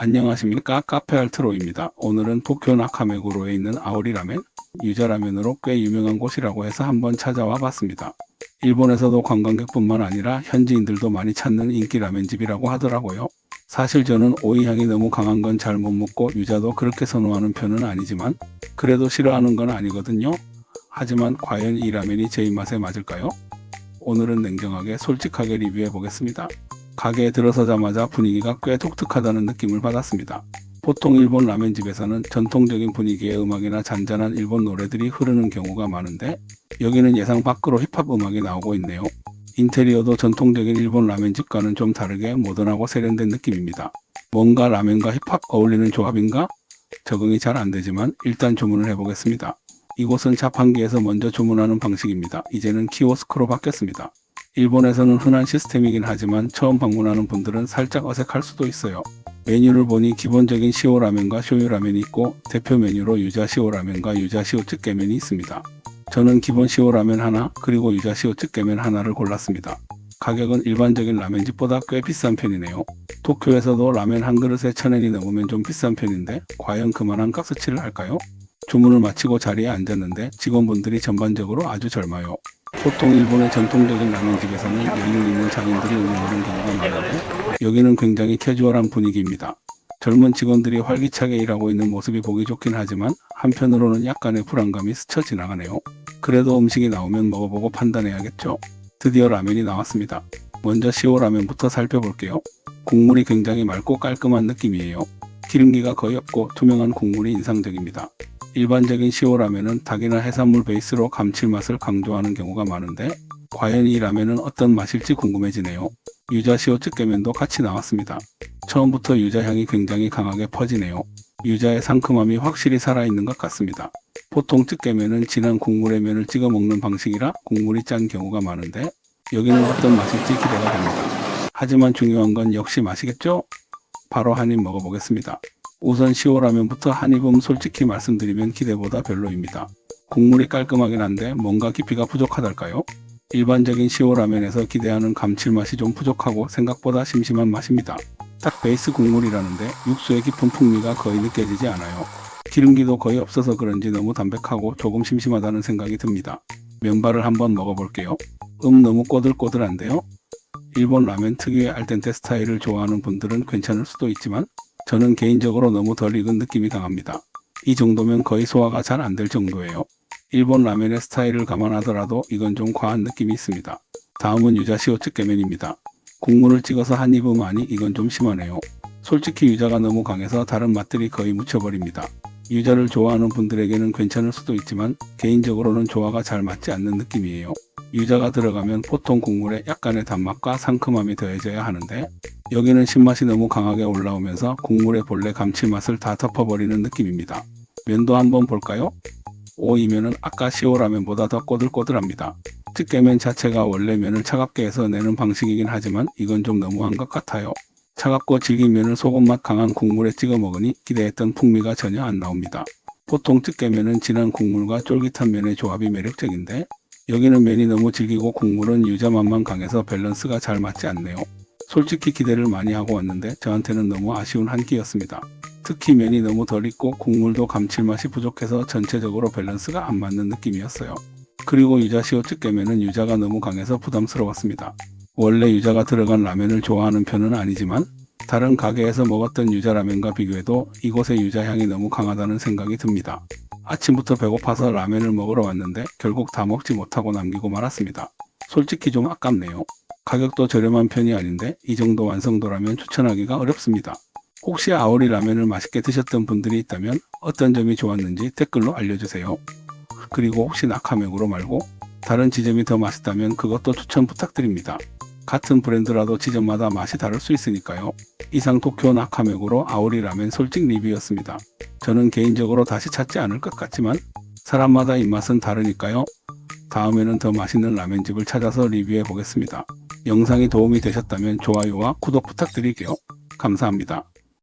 안녕하십니까, 카페알트로입니다. 오늘은 도쿄 나카메구로에 있는 아오리라멘, 유자라면으로 꽤 유명한 곳이라고 해서 한번 찾아와 봤습니다. 일본에서도 관광객뿐만 아니라 현지인들도 많이 찾는 인기 라멘집이라고 하더라고요. 사실 저는 오이 향이 너무 강한 건 잘 못 먹고 유자도 그렇게 선호하는 편은 아니지만 그래도 싫어하는 건 아니거든요. 하지만 과연 이 라멘이 제 입맛에 맞을까요? 오늘은 냉정하게 솔직하게 리뷰해 보겠습니다. 가게에 들어서자마자 분위기가 꽤 독특하다는 느낌을 받았습니다. 보통 일본 라멘집에서는 전통적인 분위기의 음악이나 잔잔한 일본 노래들이 흐르는 경우가 많은데 여기는 예상 밖으로 힙합 음악이 나오고 있네요. 인테리어도 전통적인 일본 라멘집과는 좀 다르게 모던하고 세련된 느낌입니다. 뭔가 라멘과 힙합 어울리는 조합인가? 적응이 잘 안되지만 일단 주문을 해보겠습니다. 이곳은 자판기에서 먼저 주문하는 방식입니다. 이제는 키오스크로 바뀌었습니다. 일본에서는 흔한 시스템이긴 하지만 처음 방문하는 분들은 살짝 어색할 수도 있어요. 메뉴를 보니 기본적인 시오라면과 쇼유라면이 있고 대표 메뉴로 유자 시오라면과 유자 시오츠케면이 있습니다. 저는 기본 시오라면 하나 그리고 유자 시오츠케면 하나를 골랐습니다. 가격은 일반적인 라멘집보다 꽤 비싼 편이네요. 도쿄에서도 라면 한 그릇에 1000엔이 넘으면 좀 비싼 편인데 과연 그만한 값어치를 할까요? 주문을 마치고 자리에 앉았는데 직원분들이 전반적으로 아주 젊어요. 보통 일본의 전통적인 라면집에서는 연륜 있는 장인들이 운영하는 경우가 많은데 여기는 굉장히 캐주얼한 분위기입니다. 젊은 직원들이 활기차게 일하고 있는 모습이 보기 좋긴 하지만 한편으로는 약간의 불안감이 스쳐 지나가네요. 그래도 음식이 나오면 먹어보고 판단해야겠죠. 드디어 라면이 나왔습니다. 먼저 시오라면부터 살펴볼게요. 국물이 굉장히 맑고 깔끔한 느낌이에요. 기름기가 거의 없고 투명한 국물이 인상적입니다. 일반적인 시오라면은 닭이나 해산물 베이스로 감칠맛을 강조하는 경우가 많은데 과연 이 라면은 어떤 맛일지 궁금해지네요. 유자 시오츠케면도 같이 나왔습니다. 처음부터 유자 향이 굉장히 강하게 퍼지네요. 유자의 상큼함이 확실히 살아있는 것 같습니다. 보통 쯔케면은 진한 국물에 면을 찍어 먹는 방식이라 국물이 짠 경우가 많은데 여기는 어떤 맛일지 기대가 됩니다. 하지만 중요한 건 역시 맛이겠죠? 바로 한 입 먹어보겠습니다. 우선 시오라면부터 한 입은 솔직히 말씀드리면 기대보다 별로입니다. 국물이 깔끔하긴 한데 뭔가 깊이가 부족하달까요? 일반적인 시오라면에서 기대하는 감칠맛이 좀 부족하고 생각보다 심심한 맛입니다. 딱 베이스 국물이라는데 육수의 깊은 풍미가 거의 느껴지지 않아요. 기름기도 거의 없어서 그런지 너무 담백하고 조금 심심하다는 생각이 듭니다. 면발을 한번 먹어볼게요. 너무 꼬들꼬들한데요? 일본 라면 특유의 알덴테 스타일을 좋아하는 분들은 괜찮을 수도 있지만 저는 개인적으로 너무 덜 익은 느낌이 강합니다. 이 정도면 거의 소화가 잘 안 될 정도예요. 일본 라면의 스타일을 감안하더라도 이건 좀 과한 느낌이 있습니다. 다음은 유자 시오츠케면입니다. 국물을 찍어서 한 입은 아니 이건 좀 심하네요. 솔직히 유자가 너무 강해서 다른 맛들이 거의 묻혀버립니다. 유자를 좋아하는 분들에게는 괜찮을 수도 있지만 개인적으로는 조화가 잘 맞지 않는 느낌이에요. 유자가 들어가면 보통 국물에 약간의 단맛과 상큼함이 더해져야 하는데 여기는 신맛이 너무 강하게 올라오면서 국물의 본래 감칠맛을 다 덮어버리는 느낌입니다. 면도 한번 볼까요? 이 면은 아까 시오라면보다 더 꼬들꼬들합니다. 쯔케면 자체가 원래 면을 차갑게 해서 내는 방식이긴 하지만 이건 좀 너무한 것 같아요. 차갑고 질긴 면을 소금맛 강한 국물에 찍어 먹으니 기대했던 풍미가 전혀 안 나옵니다. 보통 쯔케면은 진한 국물과 쫄깃한 면의 조합이 매력적인데 여기는 면이 너무 질기고 국물은 유자 맛만 강해서 밸런스가 잘 맞지 않네요. 솔직히 기대를 많이 하고 왔는데 저한테는 너무 아쉬운 한 끼였습니다. 특히 면이 너무 덜 익고 국물도 감칠맛이 부족해서 전체적으로 밸런스가 안 맞는 느낌이었어요. 그리고 유자 시오츠케면은 유자가 너무 강해서 부담스러웠습니다. 원래 유자가 들어간 라면을 좋아하는 편은 아니지만 다른 가게에서 먹었던 유자 라면과 비교해도 이곳의 유자 향이 너무 강하다는 생각이 듭니다. 아침부터 배고파서 라면을 먹으러 왔는데 결국 다 먹지 못하고 남기고 말았습니다. 솔직히 좀 아깝네요. 가격도 저렴한 편이 아닌데 이 정도 완성도라면 추천하기가 어렵습니다. 혹시 아오리 라면을 맛있게 드셨던 분들이 있다면 어떤 점이 좋았는지 댓글로 알려주세요. 그리고 혹시 나카메구로 말고 다른 지점이 더 맛있다면 그것도 추천 부탁드립니다. 같은 브랜드라도 지점마다 맛이 다를 수 있으니까요. 이상 도쿄 나카메구로 아오리 라멘 솔직 리뷰였습니다. 저는 개인적으로 다시 찾지 않을 것 같지만 사람마다 입맛은 다르니까요. 다음에는 더 맛있는 라멘집을 찾아서 리뷰해 보겠습니다. 영상이 도움이 되셨다면 좋아요와 구독 부탁드릴게요. 감사합니다.